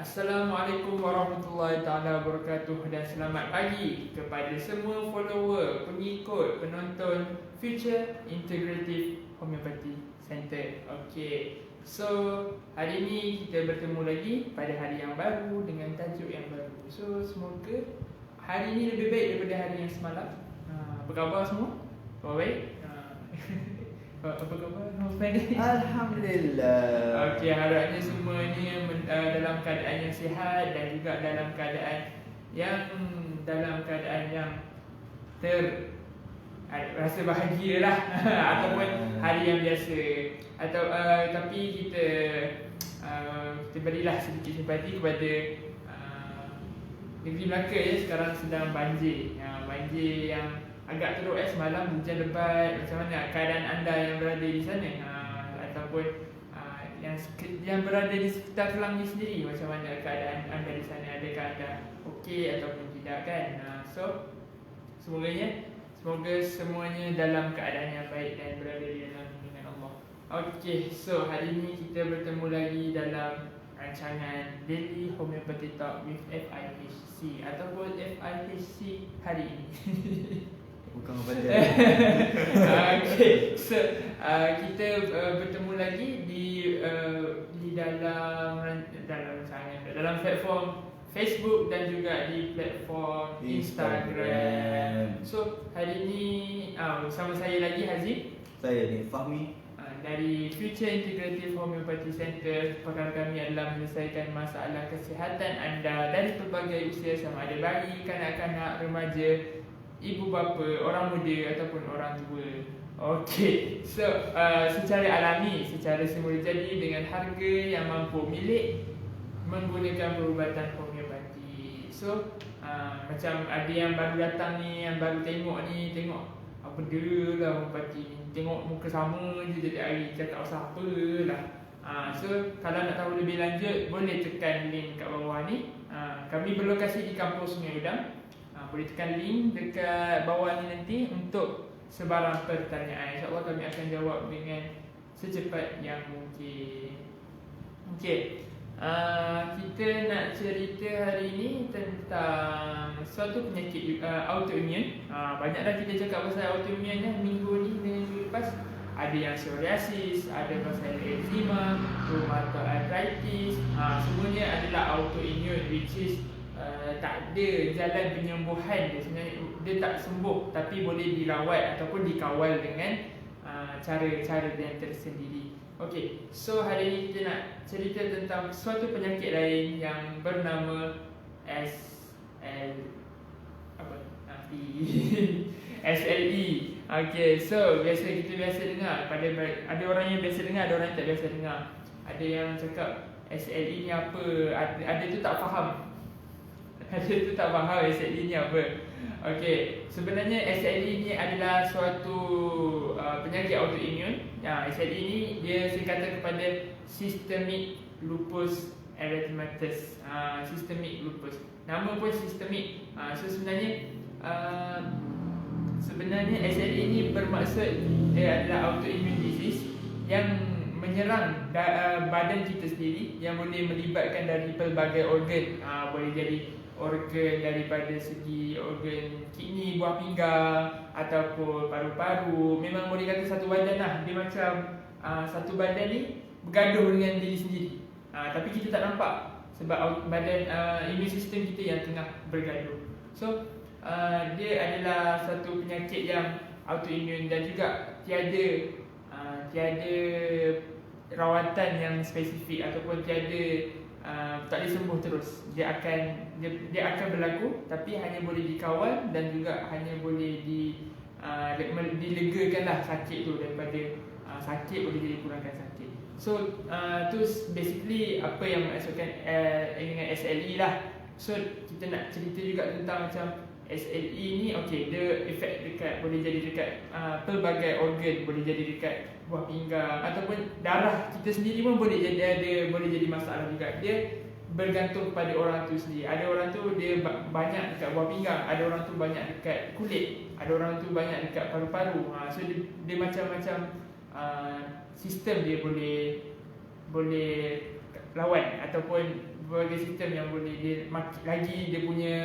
Assalamualaikum warahmatullahi taala wabarakatuh dan selamat pagi kepada semua follower, pengikut, penonton Future Integrative Homeopathy Center. Okey. So, hari ini kita bertemu lagi pada hari yang baru dengan tajuk yang baru. So, semoga hari ini lebih baik daripada hari yang semalam. Apa khabar semua? Khabar baik? Apa khabar? Alhamdulillah. Okey, harapnya semuanya dalam keadaan yang sihat dan juga dalam keadaan yang rasa bahagialah ataupun hari yang biasa atau tapi kita berilah sedikit simpati kepada negeri Melaka ya, sekarang sedang banjir. Banjir yang agak teruk semalam hujan lebat. Macam mana keadaan anda yang berada di sana ataupun yang berada di sekitar Kelang ni sendiri, macam mana keadaan anda di sana? Adakah anda okey ataupun tidak kan? So semoga semuanya dalam keadaan yang baik dan berada di dalam lindungan Allah. Okey, so hari ini kita bertemu lagi dalam rancangan Daily Homeopathy Talk with FIHC ataupun FIHC hari ini. Bukan kepada Okay, so kita bertemu lagi di dalam platform Facebook dan juga di platform Instagram. So hari ini bersama saya lagi Haziq. Saya ni Fahmi Dari Future Integrative Homeopathy Center. Perkara kami adalah menyelesaikan masalah kesihatan anda dari pelbagai usia, sama ada bayi, kanak-kanak, remaja, ibu bapa, orang muda ataupun orang tua. Okey, so secara alami, secara semula jadi dengan harga yang mampu milik menggunakan perubatan homeopati. So macam ada yang baru datang ni, yang baru tengok apa dia lah homeopati ni, tengok muka sama je jadi hari, cakap usah apa lah. So kalau nak tahu lebih lanjut, boleh tekan link kat bawah ni. Kami berlokasi di kampus Sungai Udang. Boleh tekan link dekat bawah ni nanti untuk sebarang pertanyaan. InsyaAllah kami akan jawab dengan secepat yang mungkin. Okey, kita nak cerita hari ini tentang suatu penyakit autoimun. Banyak dah kita cakap pasal autoimun minggu ni dan minggu lepas. Ada yang psoriasis, ada pasal eczema, rheumatoid arthritis. Semuanya adalah autoimun, which is tak ada jalan penyembuhan dia. Sebenarnya dia tak sembuh, tapi boleh dirawat ataupun dikawal dengan cara-cara yang tersendiri. Okey, so hari ini kita nak cerita tentang suatu penyakit lain yang bernama SLE. Okey, so kita biasa dengar, ada orang yang biasa dengar, ada orang yang tak biasa dengar. Ada yang cakap SLE ni apa, ada tu tak faham. Ada tu tak faham SLE ni apa. Okey, sebenarnya SLE ni adalah suatu penyakit autoimun. SLE ni dia singkatan kepada Systemic Lupus Erythematosus. Systemic lupus. Nama pun sistemik. So sebenarnya SLE ni bermaksud dia adalah autoimmune disease yang menyerang badan kita sendiri, yang boleh melibatkan dari pelbagai organ. Boleh jadi organ daripada segi organ kidney, buah pinggang ataupun paru-paru. Memang boleh kata satu badan lah. Dia macam satu badan ni bergaduh dengan diri sendiri. Tapi kita tak nampak sebab badan immune system kita yang tengah bergaduh. So dia adalah satu penyakit yang autoimun dan juga tiada rawatan yang spesifik ataupun tak boleh sembuh terus. Dia akan berlaku, tapi hanya boleh dikawal dan juga hanya boleh dilegakanlah sakit tu. Daripada sakit boleh jadi kurangkan sakit. So tu basically apa yang maksudkan dengan SLE lah. So kita nak cerita juga tentang macam SLE ni, okey, dia efek boleh jadi dekat pelbagai organ, boleh jadi dekat buah pinggang ataupun darah kita sendiri pun boleh jadi masalah juga. Dia bergantung kepada orang tu sendiri. Ada orang tu dia banyak dekat buah pinggang, ada orang tu banyak dekat kulit, ada orang tu banyak dekat paru-paru. So dia macam-macam sistem dia boleh lawan ataupun berbagai sistem yang boleh dia lagi dia punya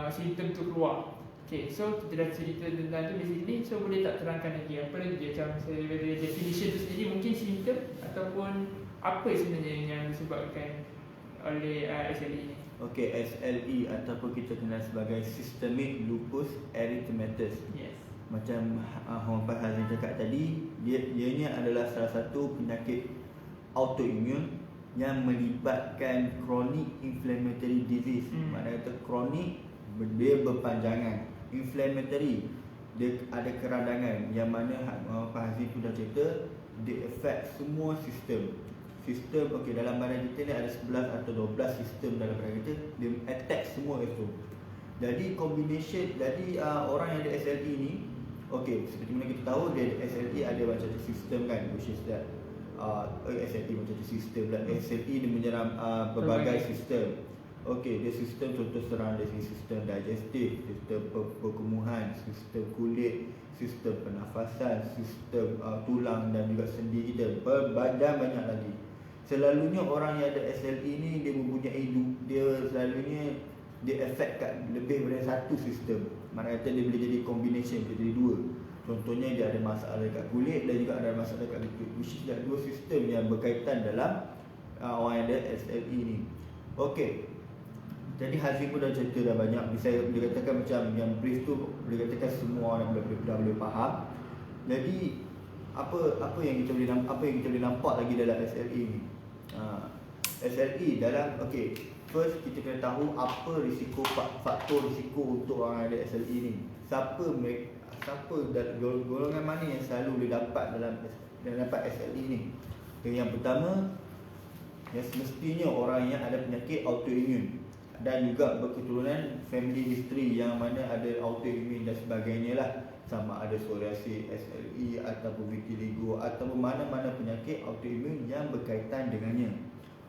simptom tu keluar. Okay, so kita dah cerita tentang tu basically. So boleh tak terangkan lagi apa lagi dia macam sebenarnya definition tu sendiri, mungkin simptom ataupun apa sebenarnya yang disebabkan oleh SLE ni? Okey, SLE ataupun kita kenal sebagai Systemic Lupus Erythematosus. Yes. Macam Hong Fahazin cakap tadi, ianya adalah salah satu penyakit autoimun yang melibatkan chronic inflammatory disease. Maknanya kata chronic, dia berpanjangan. Inflammatory, dia ada keradangan yang mana Fahazin pun dah cerita, dia affect semua sistem. Okey, dalam badan kita ni ada 11 atau 12 sistem dalam badan kita, dia attack semua itu. Jadi combination, orang yang ada SLE ni, okey, seperti mana kita tahu dia ada SLE ada macam sistem kan, which is that SLE macam sistem lah. SLE dia menyerang berbagai sistem. Okey, dia sistem contoh serang dari sistem digestif, sistem perkumuhan, sistem kulit, sistem pernafasan, sistem tulang dan juga sendi kita, dan banyak lagi. Selalunya orang yang ada SLE ni dia mempunyai dia affect kat lebih daripada satu sistem. Maknanya dia boleh jadi combination, boleh jadi dua. Contohnya dia ada masalah dekat kulit dan juga ada masalah dekat lutut, which is dua sistem yang berkaitan dalam orang yang ada SLE ni. Okey. Jadi Hazim pun dah cerita dah banyak. Boleh katakan macam yang brief tu boleh katakan semua orang dah boleh faham. Jadi apa yang kita boleh nampak lagi dalam SLE ni? SLE dalam first kita kena tahu apa faktor risiko untuk orang ada SLE ni. Siapa dan golongan mana yang selalu boleh dapat dapat SLE ni? Yang pertama, yang semestinya orang yang ada penyakit autoimun dan juga berketurunan family history yang mana ada autoimun dan sebagainya lah, sama ada psoriasis, SLE ataupun vitiligo ataupun mana-mana penyakit autoimun yang berkaitan dengannya.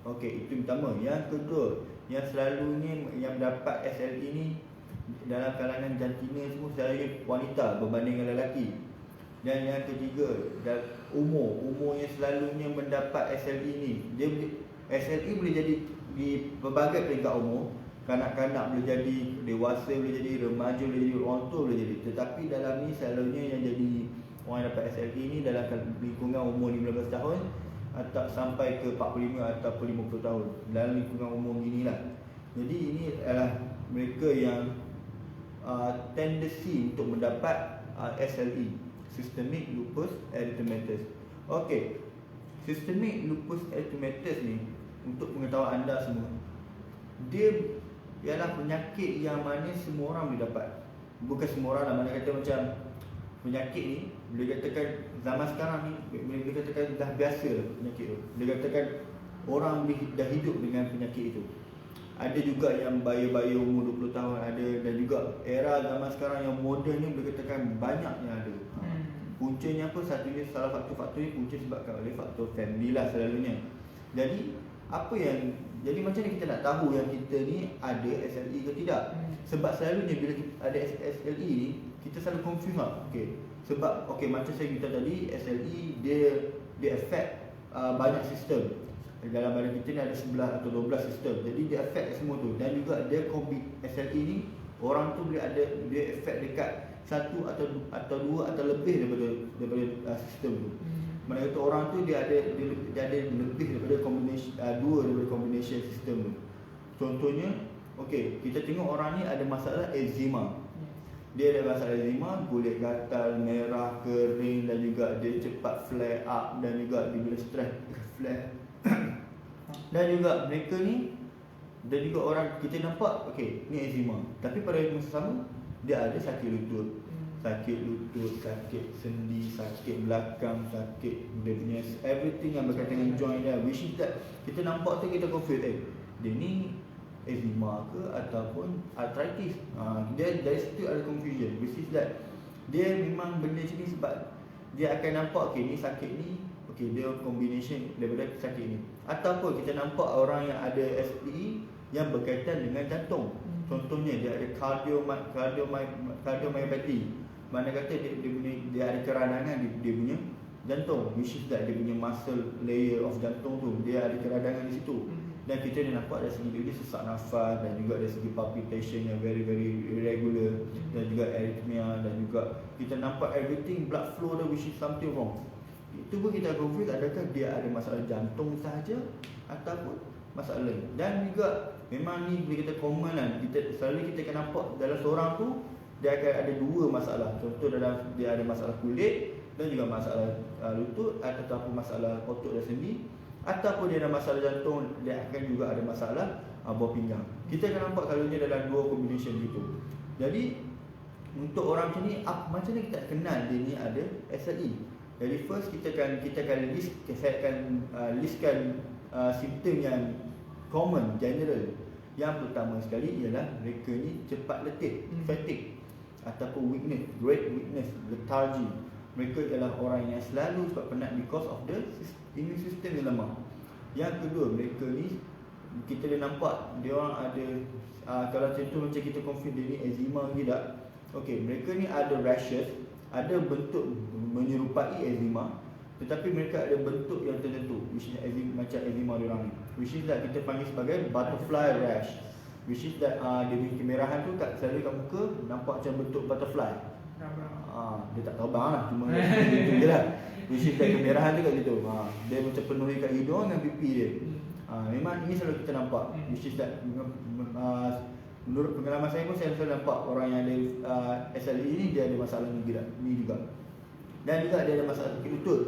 Okey, itu pertama. Yang kedua, yang selalunya yang mendapat SLE ni dalam kalangan jantina semua selalunya wanita berbanding dengan lelaki. Dan yang ketiga, umur yang selalunya mendapat SLE ni, SLE boleh jadi di berbagai peringkat umur. Kanak-kanak boleh jadi, dewasa boleh jadi, remaja boleh jadi, orang tua boleh jadi. Tetapi dalam ni selalunya yang jadi orang yang dapat SLE ni dalam lingkungan umur 15 tahun atau sampai ke 45 ataupun 50 tahun. Dalam lingkungan umur inilah. Jadi ini adalah mereka yang tendensi untuk mendapat SLE, Systemic Lupus Erythematosus. Okey, Systemic Lupus Erythematosus ni, untuk pengetahuan anda semua, dia ialah penyakit yang mana semua orang boleh dapat. Bukan semua orang lah, mana kata macam penyakit ni boleh katakan zaman sekarang ni boleh katakan dah biasa penyakit tu. Boleh katakan orang dah hidup dengan penyakit itu. Ada juga yang baya-baya umur 20 tahun ada, dan juga era zaman sekarang yang moden ni boleh katakan banyak yang ada. Puncanya apa? Salah satu faktornya punca sebabkan oleh faktor family lah selalunya. Jadi jadi macam ni kita nak tahu yang kita ni ada SLE ke tidak? Sebab selalunya bila kita ada SLE ni, kita selalu confuse lah. Sebab macam saya cerita tadi, SLE dia affect banyak sistem. Dalam badan kita ni ada 11 atau 12 sistem. Jadi dia affect semua tu. Dan juga dia SLE ni, orang tu boleh ada, dia affect dekat satu atau dua atau lebih daripada sistem tu. Mana kata orang tu dia ada lebih daripada dua daripada combination sistem tu. Contohnya, kita tengok orang ni ada masalah eczema. Dia ada masalah eczema, kulit gatal, merah, kering, dan juga dia cepat flare up, dan juga dia bila stres flare. Dan juga mereka ni, dan juga orang kita nampak ni eczema, tapi pada masa sama dia ada sakit lutut, sakit sendi, sakit belakang, sakit dia punya everything yang berkaitan dengan joint dia, which is that kita nampak tu kita confuse dia ni eczema ke ataupun arthritis. Dia dari situ ada confusion, which is that dia memang benda macam ni sebab dia akan nampak ni sakit ni dia combination daripada sakit ni. Ataupun kita nampak orang yang ada SLE yang berkaitan dengan jantung. Contohnya dia ada cardiomyopathy. Mana kata dia ada keradangan dia punya jantung, which is that dia punya muscle layer of jantung tu, dia ada keradangan di situ. Dan kita dah nampak dari segi dia sesak nafas, dan juga dari segi palpitation yang very irregular, dan juga arrhythmia, dan juga kita nampak everything blood flow dia, which is something wrong. Itu pun kita confuse adakah dia ada masalah jantung sahaja ataupun masalah lain. Dan juga memang ni boleh kita common lah, kita selalu kita akan nampak dalam seorang tu dia akan ada dua masalah. Contoh dalam dia ada masalah kulit dan juga masalah lutut, ataupun masalah otot dan sendi, ataupun dia ada masalah jantung, dia akan juga ada masalah bawah pinggang. Kita akan nampak kalau dia dalam dua combination gitu. Jadi untuk orang macam ni, macam mana kita kenal dia ni ada SLE? Jadi first kita akan saya akan listkan simptom yang common, general. Yang pertama sekali ialah mereka ni cepat letih, fatigue, ataupun weakness, great weakness, lethargy. Mereka ialah orang yang selalu cepat penat because of the immune system yang lemah. Yang kedua, mereka ni kita dah nampak dia orang ada kalau contoh macam kita confuse dia ni eczema ke tidak. Okey, mereka ni ada rashes, ada bentuk menyerupai eczema, tetapi mereka ada bentuk yang tertentu, which is macam eczema diorang ni, which is that kita panggil sebagai butterfly rash, which is that dia punya kemerahan tu selalu kat muka nampak macam bentuk butterfly. Dia tak terbang lah, cuma gitu je lah. Which is that kemerahan tu kat situ. Dia macam penuhi kat hidung dengan pipi dia. Memang ini selalu kita nampak. Which is that menurut pengalaman saya pun saya selalu nampak orang yang ada SLE ni dia ada masalah ni juga. Dan juga dia ada masalah sakit lutut,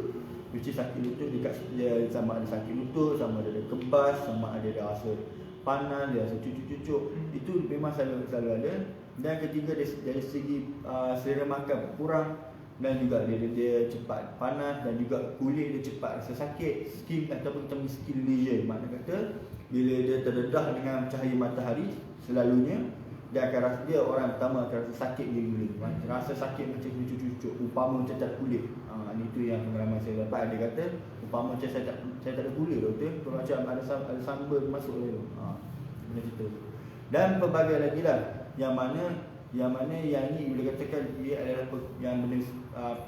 which is sakit lutut dia sama ada sakit lutut, sama ada kebas, sama ada dia rasa panas, dia rasa cucuk-cucuk. Itu memang selalu ada. Dan ketiga dari segi selera makan kurang, dan juga dia cepat panas, dan juga kulit dia cepat rasa sakit, skin ataupun kita panggil skin lesion. Makna kata bila dia terdedah dengan cahaya matahari selalunya dia akan rasa, dia orang pertama akan rasa sakit gila, rasa sakit macam cucuk-cucuk, umpama cacat kulit. Itu yang pengalaman saya dapat. Dia kata umpama macam saya tak ada kulit doktor, macam ada sambal masuk dalam tu. Benda cerita. Dan pelbagai lagi lah yang mana yang ni boleh katakan dia adalah yang benda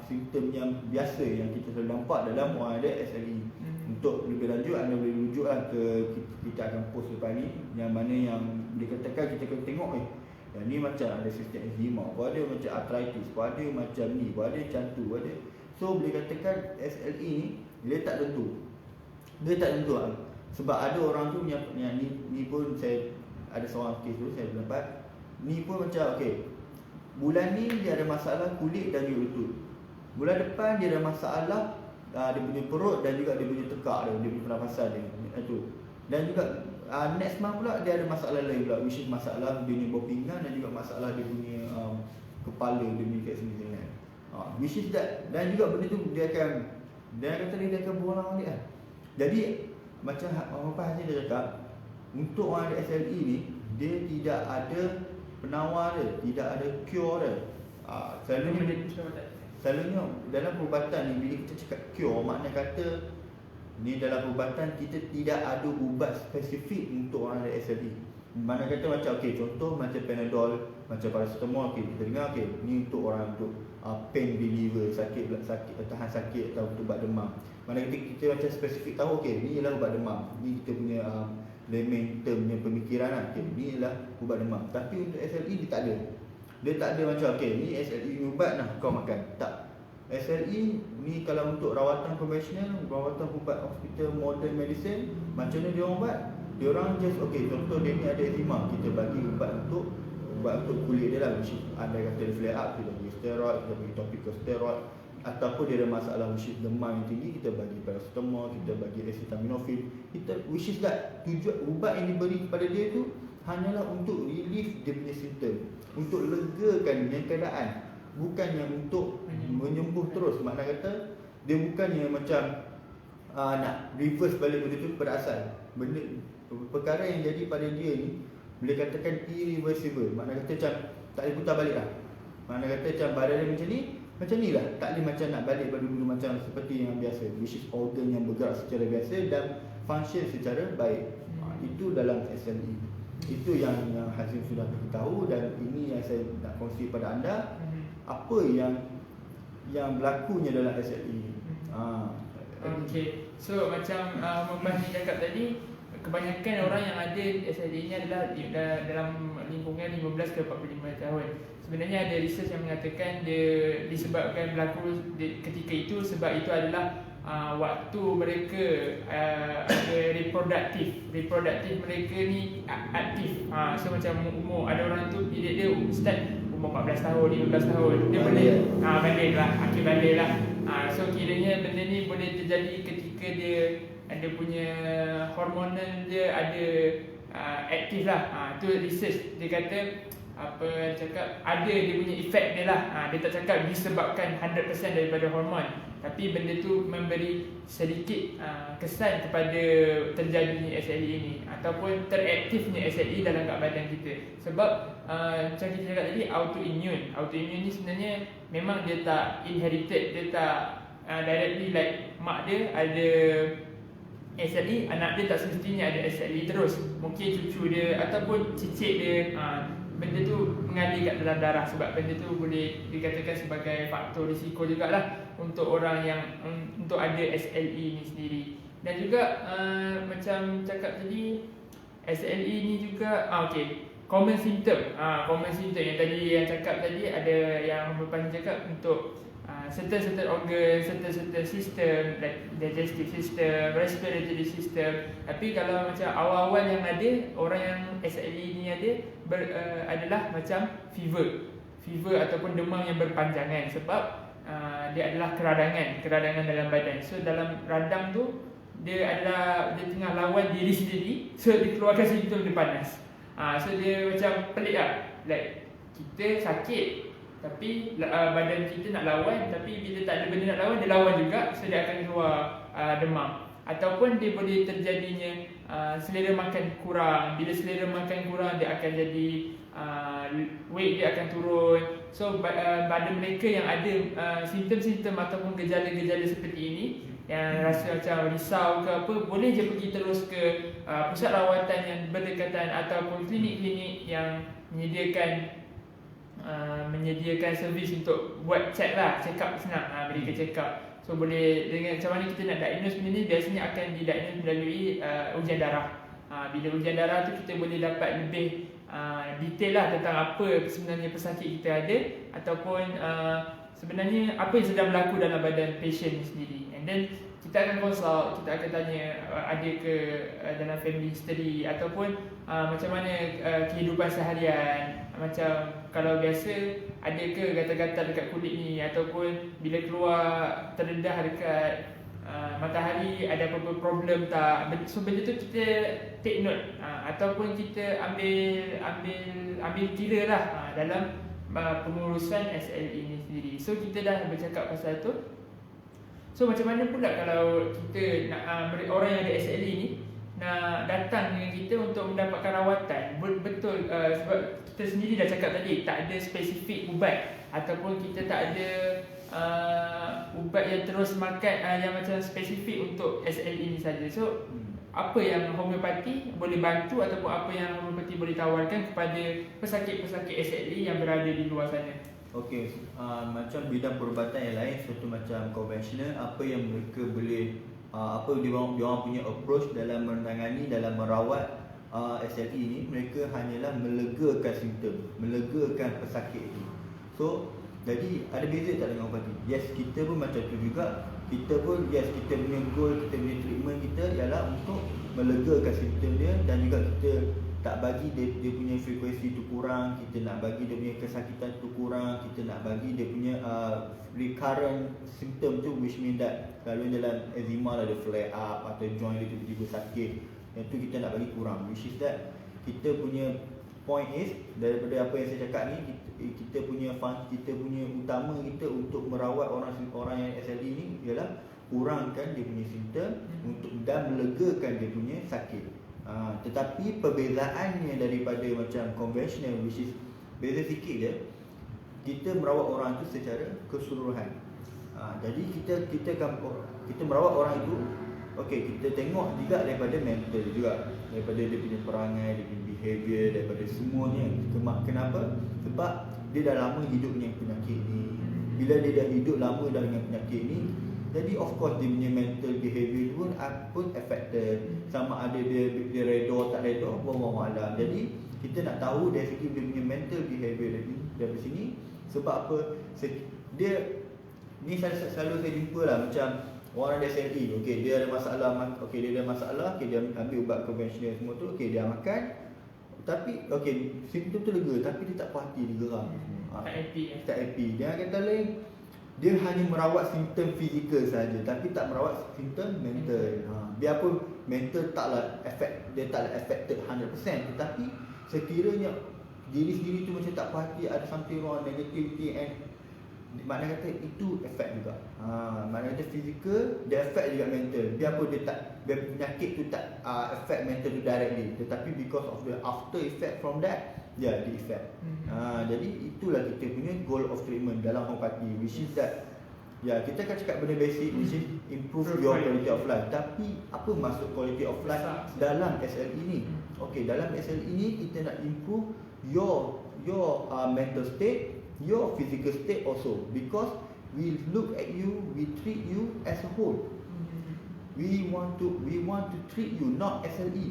simptom yang biasa yang kita selalu nampak dalam orang ada SLE. Untuk lebih lanjut anda boleh rujuk lah ke kita akan post lepas ni, yang mana yang dikatakan kita kena tengok yang ni macam ada sistem eczema, ada macam arthritis, ada macam ni, ada macam tu, ada. So boleh katakan SLE ni dia tak tentu. Sebab ada orang tu yang ni pun saya ada seorang kes tu saya dapat. Ni pun macam bulan ni dia ada masalah kulit dan juga lutut. Bulan depan dia ada masalah dia punya perut dan juga dia punya tekak dia punya pernafasan dia tu. Dan juga next month pula dia ada masalah lain pula, which is masalah dia punya bawah pinggang dan juga masalah dia punya kepala dia punya kat sini kan. Which is that, dan juga benda tu dia akan berulang balik lah. Jadi macam apa Haji dah cakap, untuk orang ada SLE ni dia tidak ada penawar dia, tidak ada cure dia. Selalunya dalam perubatan ni bila kita cakap cure, makna kata ni dalam perubatan kita tidak ada ubat spesifik untuk orang ada SLE. Mana kata macam contoh macam Panadol, macam paracetamol, kita dengar ni untuk orang untuk pain reliever, sakit tahan sakit atau untuk ubat demam. Mana kita macam spesifik tahu ni ialah ubat demam. Ni kita punya layman term punya pemikiran lah. Ni ialah ubat demam. Tapi untuk SLE dia tak ada. Dia tak ada macam ni SLE ni ubat kau makan. Tak. SLE ni kalau untuk rawatan konvensional, rawatan ubat hospital modern medicine, macam mana dia orang buat? Dia orang just contoh dia ni ada eczema, kita bagi ubat untuk kulit dia lah, which anda kata dia flare up, kita bagi steroid, kita bagi topical steroid. Ataupun dia ada masalah which is demam yang tinggi, kita bagi paracetamol, kita bagi acetaminophen. Which is that tujuan ubat yang diberi kepada dia tu hanyalah untuk relief dia punya simptom, untuk legakan yang keadaan, bukan yang untuk menyembuh terus. Makna kata dia bukan yang macam nak reverse balik benda tu pada asal. Benda perkara yang jadi pada dia ni boleh katakan irreversible. Makna kata macam tak boleh putar balik lah. Makna kata macam badan dia macam ni lah, tak boleh macam nak balik pada dulu macam seperti yang biasa, which is organ yang bergerak secara biasa dan function secara baik. Itu dalam SLE. Itu yang Hazim sudah beritahu, dan ini yang saya nak kongsi pada anda apa yang berlakunya dalam SLE. Okay, so macam Mubani cakap tadi, kebanyakan orang yang ada SLA ni adalah dalam lingkungan 15 ke 45 tahun. Sebenarnya ada research yang mengatakan dia disebabkan berlaku ketika itu, sebab itu adalah waktu mereka ada reproduktif mereka ni aktif. So macam umur, ada orang tu bila dia start umur 14 tahun, 15 tahun, dia boleh balik lah, akhir balik lah. So kiranya benda ni boleh terjadi ketika dia ada punya hormonal dia ada aktif lah. Tu research dia kata apa cakap ada dia punya efek dia lah. Dia tak cakap disebabkan 100% daripada hormon, tapi benda tu memberi sedikit kesan kepada terjadinya SLE ni ataupun teraktifnya SLE dalam kat badan kita. Sebab macam kita cakap tadi, autoimmune ni sebenarnya memang dia tak inherited, dia tak directly like mak dia ada SLE, anak dia tak semestinya ada SLE terus. Mungkin cucu dia ataupun cicit dia, benda tu mengalir kat dalam darah. Sebab benda tu boleh dikatakan sebagai faktor risiko jugalah untuk orang yang untuk ada SLE ni sendiri. Dan juga macam cakap tadi, SLE ni juga common symptom yang tadi yang cakap tadi, ada yang Mubani cakap untuk certain organ, certain system like digestive system, respiratory system. Tapi kalau macam awal-awal yang ada orang yang SLE ni ada adalah macam fever ataupun demam yang berpanjangan, sebab dia adalah keradangan dalam badan. So dalam radang tu dia tengah lawan diri sendiri, so dia keluarkan simptom dia panas. So dia macam pelik lah, like kita sakit tapi badan kita nak lawan, tapi bila tak ada benda nak lawan, dia lawan juga. So dia akan keluar demam. Ataupun dia boleh terjadinya selera makan kurang. Bila selera makan kurang, dia akan jadi weight dia akan turun. So pada mereka yang ada simptom-simptom ataupun gejala-gejala seperti ini, yang rasa macam risau ke apa, boleh je pergi terus ke pusat rawatan yang berdekatan ataupun klinik-klinik yang menyediakan servis untuk buat check up senang, medical check up. So boleh dengan macam mana kita nak diagnose benda ni, biasanya akan didiagnose melalui ujian darah. Bila ujian darah tu kita boleh dapat lebih detail lah tentang apa sebenarnya pesakit kita ada, ataupun sebenarnya apa yang sedang berlaku dalam badan patient ni sendiri. And then kita akan consult, kita akan tanya ada ke dalam family history, ataupun macam mana kehidupan seharian. Macam kalau biasa ada ke gatal-gatal dekat kulit ni, ataupun bila keluar terdedah dekat matahari ada apa-apa problem tak. So benda tu kita take note, ataupun kita ambil kira lah dalam pengurusan SLE ni sendiri. So kita dah bercakap pasal tu. So macam mana pula kalau kita nak orang yang ada SLE ni nak datang dengan kita untuk mendapatkan rawatan? Betul, sebab kita sendiri dah cakap tadi, tak ada spesifik ubat, ataupun kita tak ada ubat yang terus makan yang macam spesifik untuk SLE ni saja. So apa yang homeopati boleh bantu, ataupun apa yang homeopati boleh tawarkan kepada pesakit-pesakit SLE yang berada di luar sana? Okey, macam bidang perubatan yang lain, seperti macam konvensional, apa yang mereka boleh apa dia orang punya approach dalam menangani, dalam merawat SLE ni, mereka hanyalah melegakan simptom, melegakan pesakit itu. So jadi ada beza tak dengan ubati? Yes, kita pun macam tu juga. Kita pun kita punya goal, kita punya treatment kita ialah untuk melegakan simptom dia, dan juga kita tak bagi dia punya frekuensi tu kurang, kita nak bagi dia punya kesakitan tu kurang, kita nak bagi dia punya recurrent symptom tu, which mean that kalau dalam eczema ada flare up atau joint dia tiba-tiba sakit, yang tu kita nak bagi kurang. Which is that kita punya point is, daripada apa yang saya cakap ni, kita punya utama kita untuk merawat orang yang SLE ni ialah kurangkan dia punya simptom untuk dan melegakan dia punya sakit. Tetapi perbezaannya daripada macam konvensional, which is beza sikit je, kita merawat orang tu secara keseluruhan. Jadi kita merawat orang itu, okey, kita tengok juga daripada mental juga, daripada dia punya perangai, dia punya behavior, daripada semuanya. Kenapa? Sebab dia dah lama hidup dengan penyakit ni. Bila dia dah hidup lama dah dengan penyakit ni, Jadi of course dia punya mental behaviour pun affected. Sama ada dia redha tak redha, wallahu alam. Jadi kita nak tahu dari segi dia punya mental behaviour dari sini. Sebab apa? Dia ni selalu saya jumpa lah, macam orang ada SLE, okey dia ada masalah, dia ambil ubat konvensional semua tu, okey dia makan, tapi okey simptom tu lega, tapi dia tak puas hati, dia geram. Tak happy. Dia kata lain, dia hanya merawat simptom fizikal saja, tapi tak merawat simptom mental. Biarpun mental taklah affected 100%, tetapi sekiranya diri sendiri tu macam tak puas hati, ada something wrong, negativity, and makna kata itu effect juga. Makna kata fizikal dia affect juga mental. Biarpun dia penyakit tu tak affect mental tu directly, tetapi because of the after effect from that, dia effect. Jadi itulah kita punya goal of treatment dalam homeopathy, which is that kita akan cakap benda basic, which is improve your quality of life. Tapi apa maksud quality of life dalam SLE ni? Okay, dalam SLE ni kita nak improve your mental state, your physical state also, because we look at you, we treat you as a whole. We want to treat you not SLE.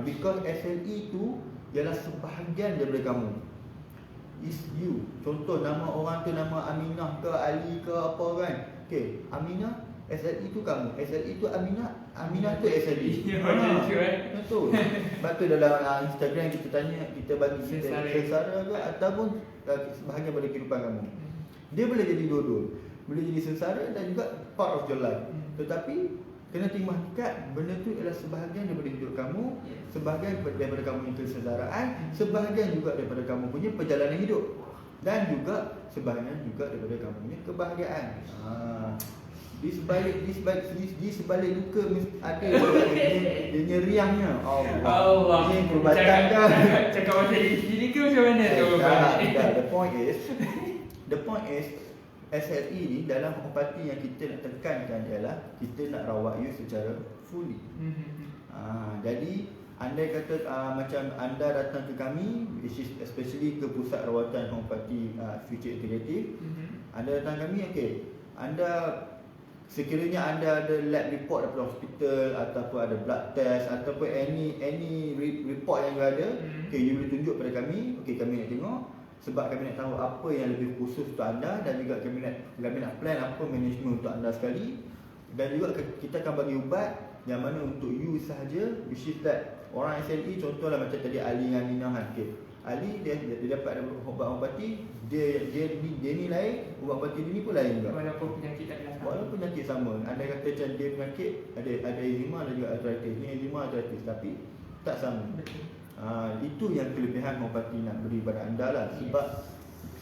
Because SLE tu ialah sebahagian daripada kamu. Is you. Contoh nama orang tu nama Aminah ke Ali ke apa kan. Okay, Aminah SLE tu kamu, SLE tu Aminah tu SLE. Betul. Sebab tu dalam Instagram kita tanya, kita bagi sengsara ke ataupun sebahagian daripada kehidupan kamu. Dia boleh jadi dua-dua. Boleh jadi sengsara dan juga part of your life. Tetapi kena terima hakikat, benda tu adalah sebahagian daripada hidup kamu, sebahagian daripada kamu punya kesengsaraan, sebahagian juga daripada kamu punya perjalanan hidup, dan juga sebahagian juga daripada kamu punya kebahagiaan. Di sebalik luka ada dia riangnya. Allah. Ini perubatan kan. Cakap pasal diri ke macam mana tu? The point is SLE ni dalam homeopathy yang kita nak tekankan ialah kita nak rawat you secara fully. Jadi andai kata macam anda datang ke kami, which is especially ke pusat rawatan homeopathy Future Integrative, anda datang kami, okey, anda sekiranya anda ada lab report daripada hospital ataupun ada blood test ataupun any report yang ada, okey, you boleh tunjuk pada kami, okey, kami nak tengok. Sebab kami nak tahu apa yang lebih khusus untuk anda, dan juga kami nak plan apa management untuk anda sekali. Dan juga kita akan bagi ubat yang mana untuk you sahaja, which is that orang SLE, contohlah macam tadi Ali dengan Aminah. Okay, Ali dia dapat ubat-ubati, dia ni lain, ubat-ubati dia ni pun lain juga. Walaupun penyakit tak sama. Walaupun penyakit sama. Andai kata macam dia penyakit ada eczema dan juga arthritis. Ni eczema arthritis tapi tak sama. Betul. Itu yang kelebihan homeopathy nak beri pada anda lah. Sebab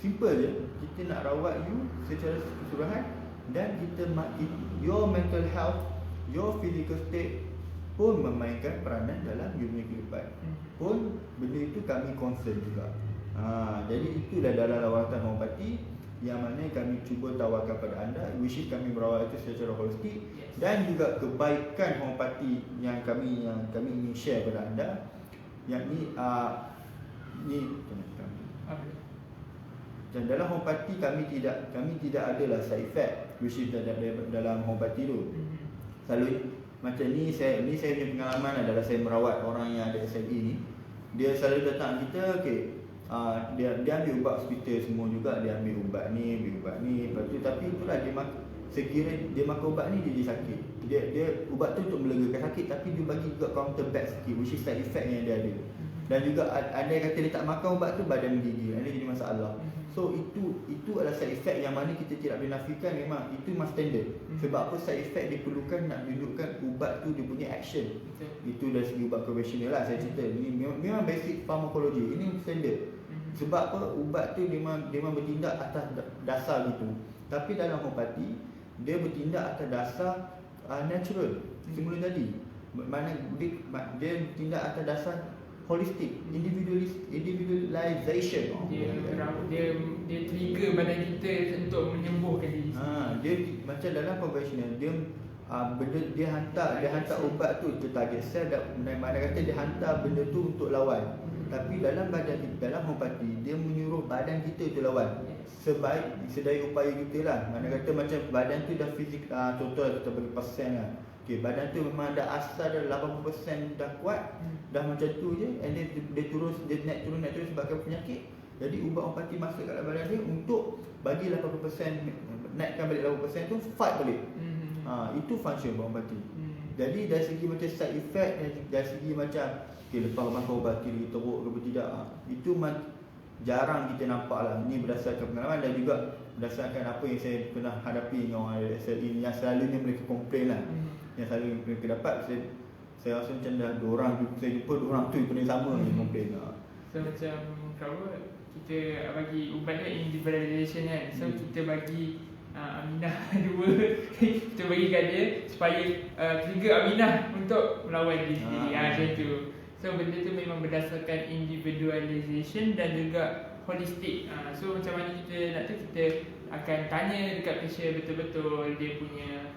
simple je, kita nak rawat you secara keseluruhan, dan your mental health, your physical state pun memainkan peranan dalam you punya kehidupan. Pun benda itu kami concern juga. Jadi itulah dalam rawatan homeopathy yang mana kami cuba tawarkan pada anda, which is kami merawat itu secara holistik. Dan juga kebaikan homeopathy yang kami ingin share pada anda, yang ni dan dalam homeopathy kami tidak adalah side effect, which is dalam homeopathy tu. Selalu macam ni saya punya pengalaman adalah saya merawat orang yang ada SLE ni. Dia selalu datang kita, okey, dia ambil ubat hospital semua juga, dia ambil ubat ni, lepas tu tapi itulah sekiranya dia makan ubat ni dia jadi sakit. Dia ubat tu untuk melegakan sakit, tapi dia bagi juga counter back sakit, which is side effect yang dia ada. Dan juga andai kata dia tak makan ubat tu, badan menggigil, ada jadi masalah. So itu adalah side effect yang mana kita tidak boleh nafikan, memang itu memang standard. Sebab apa? Side effect diperlukan nak tunjukkan ubat tu dia punya action. Itu dari segi ubat konvensional lah saya cerita. Ini memang basic pharmacology, ini standard. Sebab apa? Ubat tu memang bertindak atas dasar gitu. Tapi dalam homeopathy dia bertindak atas dasar natural, semula tadi. Mana dia bertindak atas dasar holistic, individualization. Dia trigger badan kita untuk menyembuhkan diri. Dia macam dalam konvensional, dia benda dia hantar ubat tu ke target sel, mana kata dia hantar benda tu untuk lawan. Tapi dalam badan kita, dalam homeopati, dia menyuruh badan kita tu lawan. Sedaya upaya kita lah. Mana kata macam badan tu dah fizik, contoh kita bagi persen lah. Okay, badan tu memang dah asal dah 80% dah kuat, dah macam tu je, and then dia naik turun sebabkan penyakit. Jadi ubat homeopati masuk kat dalam badan dia untuk bagi 80%, naikkan balik 80% tu, fight balik. Itu function ubat homeopati. Jadi dari segi macam side effect, dari segi macam lepas makan ubat kiri teruk ke tidak, itu jarang kita nampak lah. Ini berdasarkan pengalaman dan juga berdasarkan apa yang saya pernah hadapi dengan orang SLE yang selalunya mereka komplain lah. Yang selalu mereka dapat, saya rasa macam dah saya jumpa orang tu pun sama yang komplain. So macam kalau kita bagi ubat tu individualization kan, so kita bagi aminah dua kita bagi kat dia supaya trigger aminah untuk melawan diri sendiri. Macam tu. So benda tu memang berdasarkan individualization dan juga holistik. So macam mana kita nak tu, kita akan tanya dekat pasien betul-betul dia punya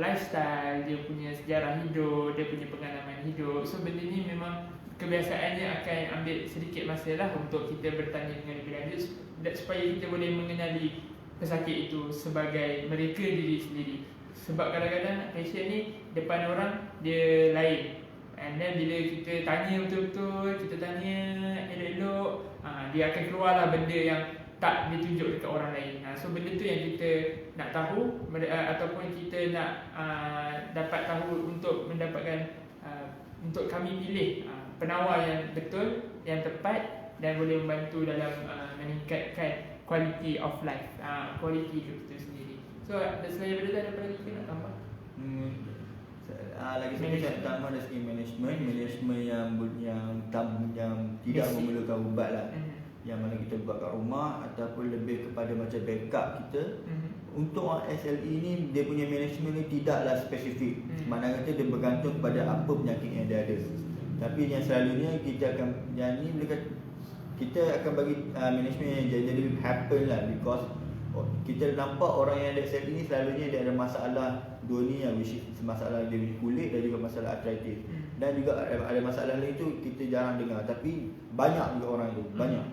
lifestyle, dia punya sejarah hidup, dia punya pengalaman hidup. So benda ni memang kebiasaannya akan ambil sedikit masa lah untuk kita bertanya dengan lebih lanjut supaya kita boleh mengenali pesakit itu sebagai mereka diri sendiri. Sebab kadang-kadang pasien ni depan orang dia lain, and then bila kita tanya betul-betul, kita tanya elok-elok, dia akan keluarlah benda yang tak ditunjuk dekat orang lain. So benda tu yang kita nak tahu, ataupun kita nak dapat tahu untuk mendapatkan untuk kami pilih penawar yang betul, yang tepat dan boleh membantu dalam meningkatkan quality of life, quality hidup itu sendiri. So selain daripada tu, ada apa lagi kita nak tambah? Lagi sekali saya tambah dari segi management yang tidak memerlukan ubat lah. Yang mana kita buat kat rumah ataupun lebih kepada macam backup kita. Untuk orang SLE ni, dia punya management ni tidaklah spesifik. Mana kata dia bergantung kepada apa penyakit yang dia ada. Tapi yang selalunya kita akan bagi management yang jadi happen lah, because kita nampak orang yang ada SLE ni selalunya dia ada masalah dua ni yang which is masalah dia punya kulit dan juga masalah arthritis. Dan juga ada masalah lain tu kita jarang dengar, tapi banyak juga orang itu, banyak.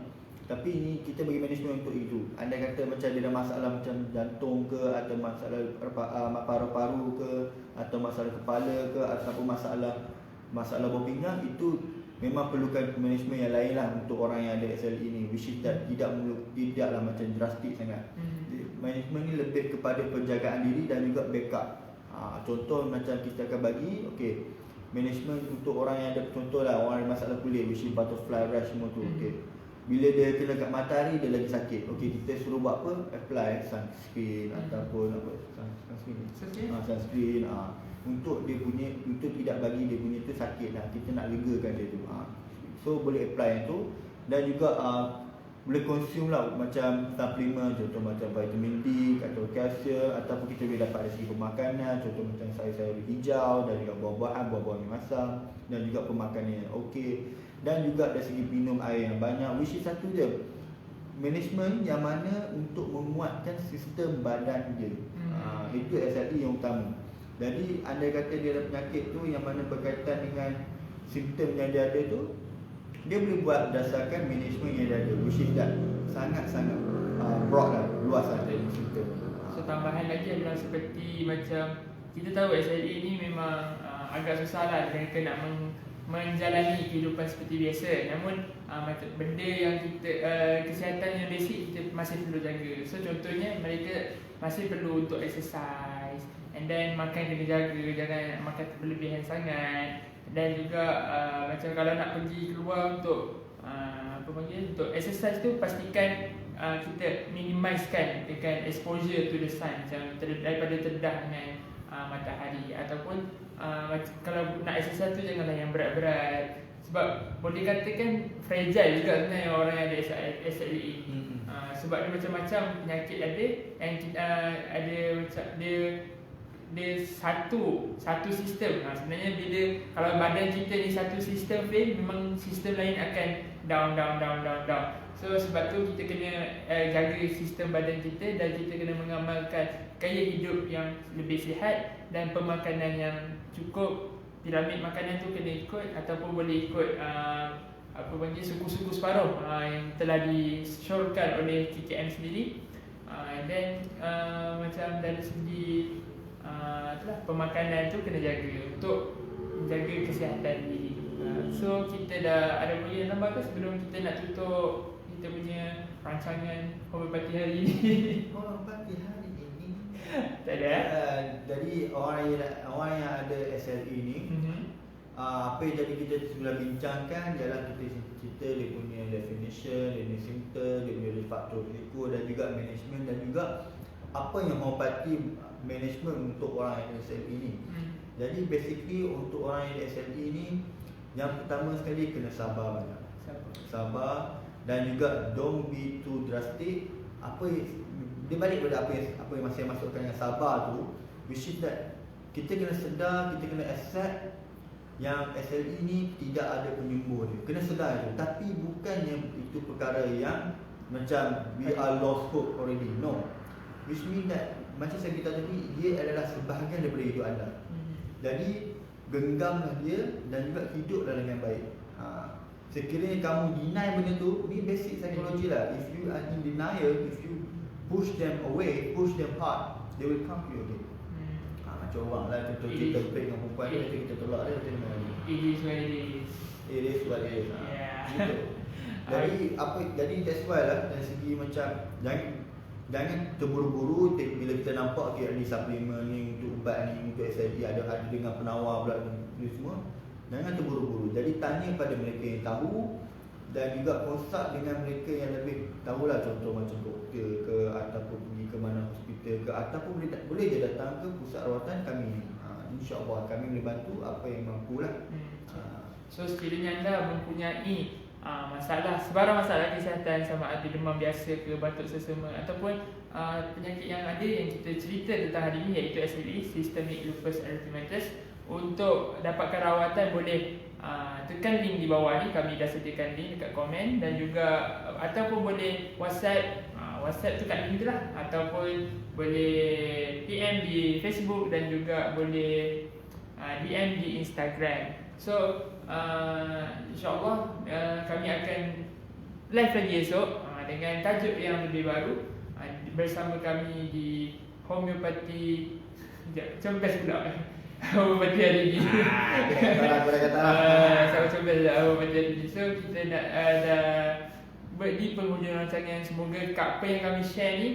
Tapi ni kita bagi management untuk itu. Andai kata macam dia ada masalah macam jantung ke, atau masalah paru-paru ke, atau masalah kepala ke, ataupun masalah bawah pinggang, itu memang perlukan management yang lain lah untuk orang yang ada SLE ni, which is tidaklah macam drastik sangat. Management ni lebih kepada penjagaan diri dan juga backup. Contoh macam kita akan bagi, management untuk orang yang ada, contohlah orang ada masalah kulit, which is butterfly rash semua tu. Bila dia kena kat matahari, dia lagi sakit. Kita suruh buat apa? Apply sunscreen ataupun sunscreen untuk dia punya, untuk tidak bagi dia punya tu sakit lah. Kita nak legakan dia tu. So boleh apply yang tu. Dan juga boleh consume lah macam suplemen, contoh macam vitamin D atau kalsium, ataupun kita boleh dapat dari segi pemakanan, contoh macam sayur-sayur hijau dan juga buah-buahan yang masam, dan juga pemakanan yang dan juga dari segi minum air yang banyak, which is satu je management yang mana untuk menguatkan sistem badan dia. Itu SLE yang utama. Jadi andai kata dia ada penyakit tu yang mana berkaitan dengan simptom yang dia ada tu, dia boleh buat berdasarkan management yang dia ada, which is sangat-sangat broad lah, luas lah simptom. So tambahan lagi adalah seperti macam kita tahu SLE ni memang agak susah lah mereka nak menjalani kehidupan seperti biasa. Namun benda yang kita kesihatan yang basic kita masih perlu jaga. So contohnya mereka masih perlu untuk exercise, and then makan kena jaga, jangan makan berlebihan sangat. Dan juga macam kalau nak pergi keluar untuk untuk exercise tu, pastikan kita minimizekan dengan exposure to the sun, macam daripada terdedah dengan matahari. Ataupun kalau nak exercise tu janganlah yang berat-berat, sebab boleh katakan fragile juga sebenarnya orang yang ada SLE. Sebab dia macam-macam penyakit ada, and ada macam dia satu sistem. Sebenarnya bila kalau badan kita ni satu sistem fail, memang sistem lain akan down. So sebab tu kita kena jaga sistem badan kita, dan kita kena mengamalkan gaya hidup yang lebih sihat dan pemakanan yang cukup. Piramid makanan tu kena ikut ataupun boleh ikut apa panggil suku-suku separuh yang telah disyorkan oleh KKM sendiri. Dan macam dari segi itulah, pemakanan tu kena jaga untuk menjaga kesihatan diri. So kita dah ada boleh tambah ke sebelum kita nak tutup kita punya rancangan homeopati hari ni? Homeopati hari ini Tak ada. Jadi orang yang ada SLE ni, apa yang jadi kita sudah bincangkan ialah kita cerita dia punya definition, dia punya symptom, dia punya faktor risiko dan juga management, dan juga apa yang homeopati management untuk orang yang ada SLE ni. Jadi basically untuk orang yang ada SLE ni, yang pertama sekali kena sabar banyak. Sabar dan juga don't be too drastic. Dia balik pada apa yang saya masukkan yang sabar tu, which is that kita kena sedar, kita kena accept yang SLE ni tidak ada penyembuh dia. Kena sedar itu. Tapi bukannya itu perkara yang macam we are lost hope already. No. Which means that macam saya beritahu tadi, dia adalah sebahagian daripada hidup anda. Jadi genggamlah dia dan juga hiduplah dengan baik. Sekiranya kamu deny benda tu, ni basic psikologi lah. If you are in denial, if you push them away, push them hard, they will come to you again. Macam orang lah, contoh kita break dengan perempuan dia, kita tolak dia, macam mana lagi? It is what it is. It is what it is. Yeah. Gitu. Jadi that's why lah, dari segi macam jangan terburu-buru bila kita nampak okay, ni suplemen ni untuk ubat ni, untuk SLE, ada dengan penawar pula ni semua. Jangan terburu-buru. Jadi tanya pada mereka yang tahu dan juga konsult dengan mereka yang lebih tahulah, contoh macam doktor ke, ataupun pergi ke mana hospital ke, ataupun boleh je datang ke pusat rawatan kami ni. InsyaAllah kami boleh bantu apa yang mampu lah. So sekiranya anda mempunyai masalah, sebarang masalah kesihatan, sama ada demam biasa ke, batuk sesama, ataupun penyakit yang ada yang kita cerita tentang hari ini, iaitu SLE, Systemic Lupus Erythematosus, untuk dapatkan rawatan boleh tekan link di bawah ni. Kami dah sediakan link dekat komen, dan juga ataupun boleh WhatsApp tu kat link tu lah, ataupun boleh PM di Facebook dan juga boleh DM di Instagram. So InsyaAllah kami akan live lagi esok dengan tajuk yang lebih baru bersama kami di homeopati. Combes pula homeopati hari ni. Aku dah kata Sama combes lah homeopati hari ni. So kita nak di penghujung rancangan, semoga apa yang kami share ni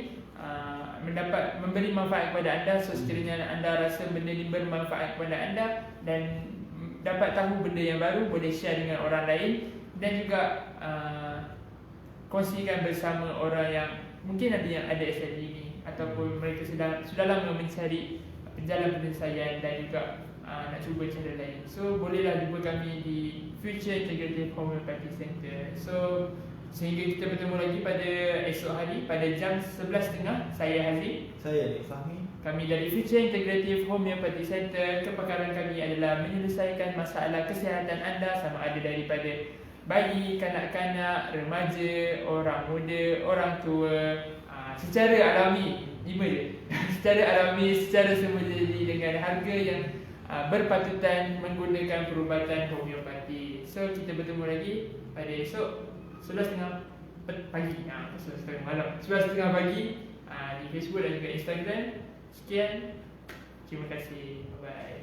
memberi manfaat kepada anda. So sekiranya anda rasa benda ni bermanfaat kepada anda dan dapat tahu benda yang baru, boleh share dengan orang lain, dan juga kongsikan bersama orang yang mungkin ada SLE ni, ataupun mereka sudah lama mencari jalan penyelesaian dan juga nak cuba cara lain. So bolehlah jumpa kami di Future Integrative Homeopathy Center. So sehingga kita bertemu lagi pada esok hari pada jam 11.30. Saya Haziq. Saya Nik Fahmi. Kami dari Future Integrative Homeopathy Center. Kepakaran kami adalah menyelesaikan masalah kesihatan anda, sama ada daripada bayi, kanak-kanak, remaja, orang muda, orang tua, secara alami. 5 je. Secara alami, secara semula jadi, dengan harga yang berpatutan menggunakan perubatan homeopati. So kita bertemu lagi pada esok 11.30 pagi. 11.30 malam. 11.30 pagi di Facebook dan juga Instagram. Sekian. Terima kasih. Bye bye.